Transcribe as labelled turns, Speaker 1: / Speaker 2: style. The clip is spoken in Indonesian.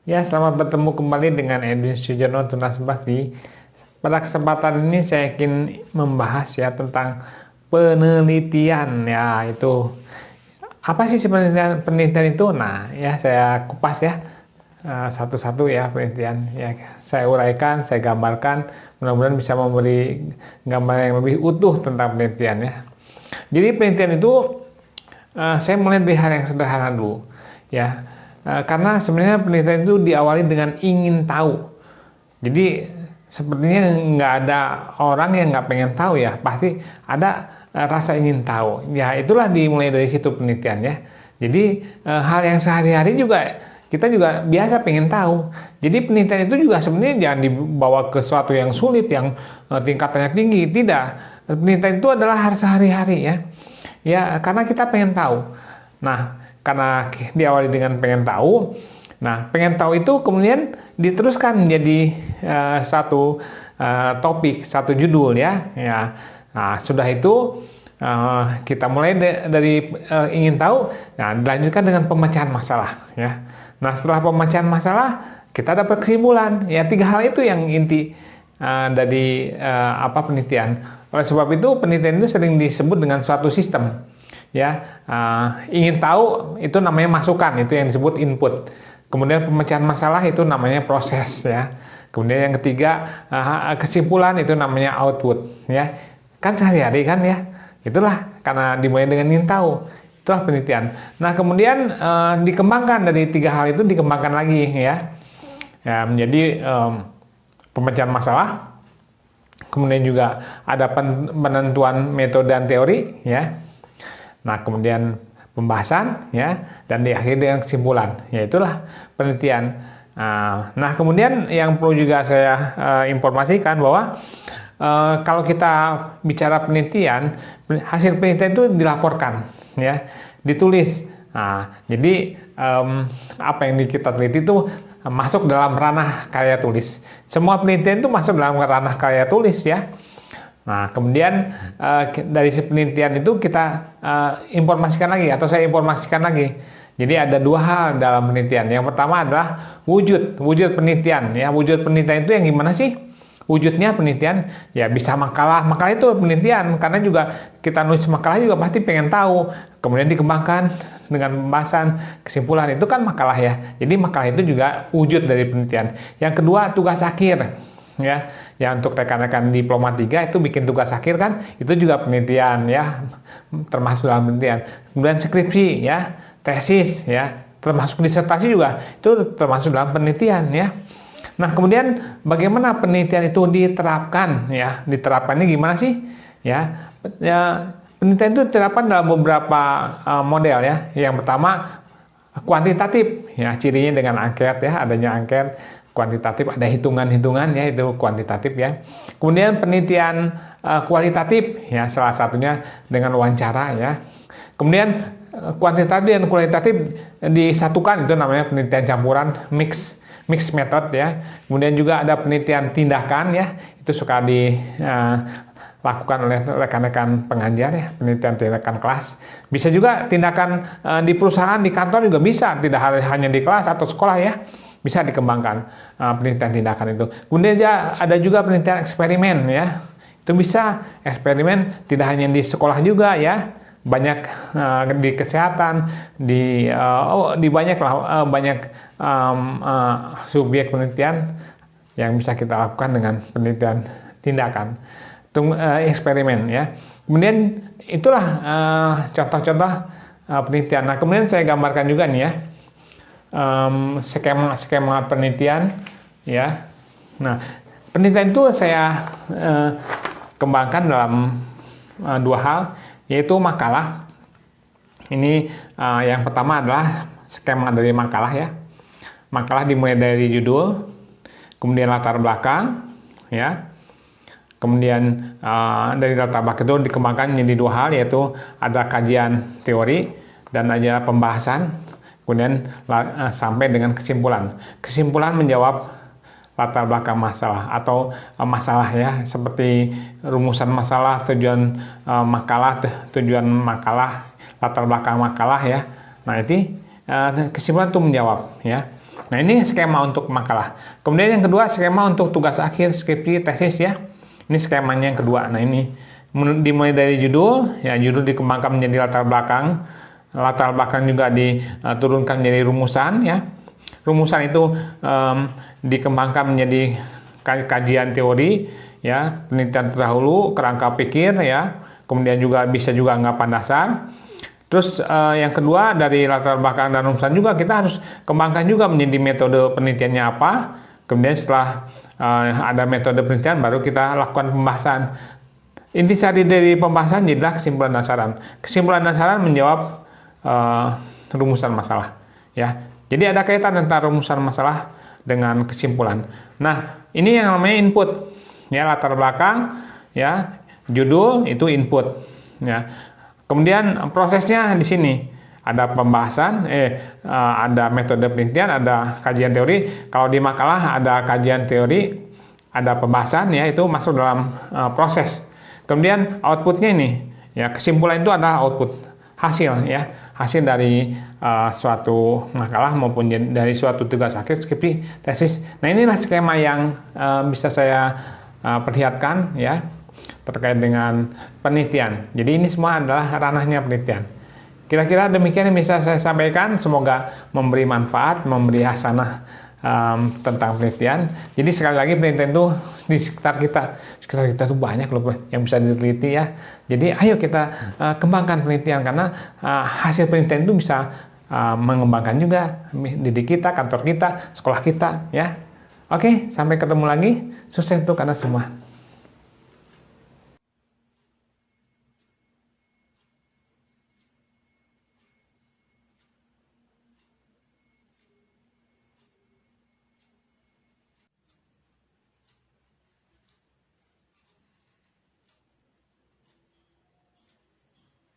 Speaker 1: Ya, selamat bertemu kembali dengan Edwin Sujono Tunas Bakti. Pada kesempatan ini saya ingin membahas ya tentang penelitian ya itu. Apa sih sebenarnya penelitian itu? Nah, ya saya kupas ya satu-satu ya penelitian. Ya, saya uraikan, saya gambarkan. Mudah-mudahan bisa memberi gambar yang lebih utuh tentang penelitian ya. Jadi penelitian itu saya mulai dari hal yang sederhana dulu ya. Karena sebenarnya penelitian itu diawali dengan ingin tahu. Jadi sepertinya nggak ada orang yang nggak pengen tahu ya, pasti ada rasa ingin tahu. Ya itulah dimulai dari situ penelitian ya. Jadi hal yang sehari-hari juga kita juga biasa pengen tahu. Jadi penelitian itu juga sebenarnya jangan dibawa ke sesuatu yang sulit, yang tingkatannya tinggi. Tidak. Penelitian itu adalah hal sehari-hari ya. Ya karena kita pengen tahu. Nah karena diawali dengan pengen tahu. Nah, pengen tahu itu kemudian diteruskan menjadi satu topik, satu judul ya. Ya. Nah, sudah itu kita mulai dari ingin tahu, nah dilanjutkan dengan pemecahan masalah ya. Nah, setelah pemecahan masalah kita dapat kesimpulan. Ya, tiga hal itu yang inti dari penelitian. Oleh sebab itu penelitian itu sering disebut dengan suatu sistem. Ya, ingin tahu itu namanya masukan, itu yang disebut input. Kemudian pemecahan masalah itu namanya proses ya. Kemudian yang ketiga kesimpulan itu namanya output ya. Kan sehari-hari kan ya. Itulah karena dimulai dengan ingin tahu. Itulah penelitian. Nah kemudian dikembangkan dari tiga hal itu dikembangkan lagi ya. Ya menjadi pemecahan masalah. Kemudian juga ada penentuan metode dan teori ya. Nah kemudian pembahasan ya dan diakhiri dengan kesimpulan, yaitulah penelitian. Nah kemudian yang perlu juga saya informasikan bahwa kalau kita bicara penelitian, hasil penelitian itu dilaporkan ya, ditulis. Nah jadi apa yang kita teliti itu masuk dalam ranah karya tulis. Semua penelitian itu masuk dalam ranah karya tulis ya. Nah, kemudian dari penelitian itu kita informasikan lagi atau saya informasikan lagi. Jadi ada dua hal dalam penelitian. Yang pertama adalah wujud penelitian. Ya, wujud penelitian itu yang gimana sih? Wujudnya penelitian ya bisa makalah itu penelitian karena juga kita nulis makalah juga pasti pengen tahu. Kemudian dikembangkan dengan pembahasan kesimpulan itu kan makalah ya. Jadi makalah itu juga wujud dari penelitian. Yang kedua tugas akhir. Ya untuk rekan-rekan diploma 3 itu bikin tugas akhir kan itu juga penelitian ya, termasuk dalam penelitian. Kemudian skripsi ya, tesis ya, termasuk disertasi juga itu termasuk dalam penelitian ya. Nah kemudian bagaimana penelitian itu diterapkan ya, diterapkannya gimana sih ya, penelitian itu diterapkan dalam beberapa model ya. Yang pertama kuantitatif ya, cirinya dengan angket ya, adanya angket. Kuantitatif ada hitungan-hitungan ya, itu kuantitatif ya. Kemudian penelitian kualitatif ya, salah satunya dengan wawancara ya. Kemudian kuantitatif dan kualitatif disatukan, itu namanya penelitian campuran, mix method ya. Kemudian juga ada penelitian tindakan ya, itu suka dilakukan oleh rekan-rekan pengajar ya, penelitian tindakan kelas. Bisa juga tindakan di perusahaan, di kantor juga bisa, tidak hanya di kelas atau sekolah ya. Bisa dikembangkan penelitian tindakan itu. Kemudian ada juga penelitian eksperimen ya. Itu bisa eksperimen tidak hanya di sekolah juga ya. Banyak di kesehatan, di banyak lah banyak subjek penelitian yang bisa kita lakukan dengan penelitian tindakan. Itu eksperimen ya. Kemudian itulah contoh-contoh penelitian. Nah, kemudian saya gambarkan juga nih ya. Skema penelitian ya. Nah, penelitian itu saya kembangkan dalam dua hal, yaitu makalah. Ini yang pertama adalah skema dari makalah ya. Makalah dimulai dari judul, kemudian latar belakang ya. Kemudian dari latar belakang itu dikembangkan menjadi dua hal, yaitu ada kajian teori dan ada pembahasan. Kemudian sampai dengan kesimpulan. Kesimpulan menjawab latar belakang masalah atau masalah ya, seperti rumusan masalah, tujuan makalah, latar belakang makalah ya. Nah, itu kesimpulan itu menjawab ya. Nah, ini skema untuk makalah. Kemudian yang kedua, skema untuk tugas akhir, skripsi, tesis ya. Ini skemanya yang kedua. Nah, ini dimulai dari judul, ya judul dikembangkan menjadi latar belakang. Latar belakang juga diturunkan menjadi rumusan ya. Rumusan itu dikembangkan menjadi kajian teori ya, penelitian terdahulu, kerangka pikir ya. Kemudian juga bisa juga anggapan dasar. Terus yang kedua, dari latar belakang dan rumusan juga kita harus kembangkan juga menjadi metode penelitiannya apa. Kemudian setelah ada metode penelitian baru kita lakukan pembahasan. Intisari dari pembahasan jadilah kesimpulan dan saran. Kesimpulan dan saran menjawab rumusan masalah ya. Jadi ada kaitan antara rumusan masalah dengan kesimpulan. Nah, ini yang namanya input ya, latar belakang ya, judul itu input ya. Kemudian prosesnya di sini ada pembahasan, ada metode penelitian, ada kajian teori. Kalau di makalah ada kajian teori, ada pembahasan ya, itu masuk dalam proses. Kemudian outputnya ini ya, kesimpulan itu adalah output, hasil ya, hasil dari suatu makalah maupun dari suatu tugas akhir, skripsi, tesis. Nah, inilah skema yang bisa saya perlihatkan ya, terkait dengan penelitian. Jadi ini semua adalah ranahnya penelitian. Kira-kira demikian yang bisa saya sampaikan. Semoga memberi manfaat, memberi hasanah tentang penelitian. Jadi sekali lagi, penelitian itu di sekitar kita tuh banyak loh yang bisa diteliti ya. Jadi ayo kita kembangkan penelitian, karena hasil penelitian itu bisa mengembangkan juga didik kita, kantor kita, sekolah kita ya. Oke, sampai ketemu lagi. Sukses untuk Anda semua.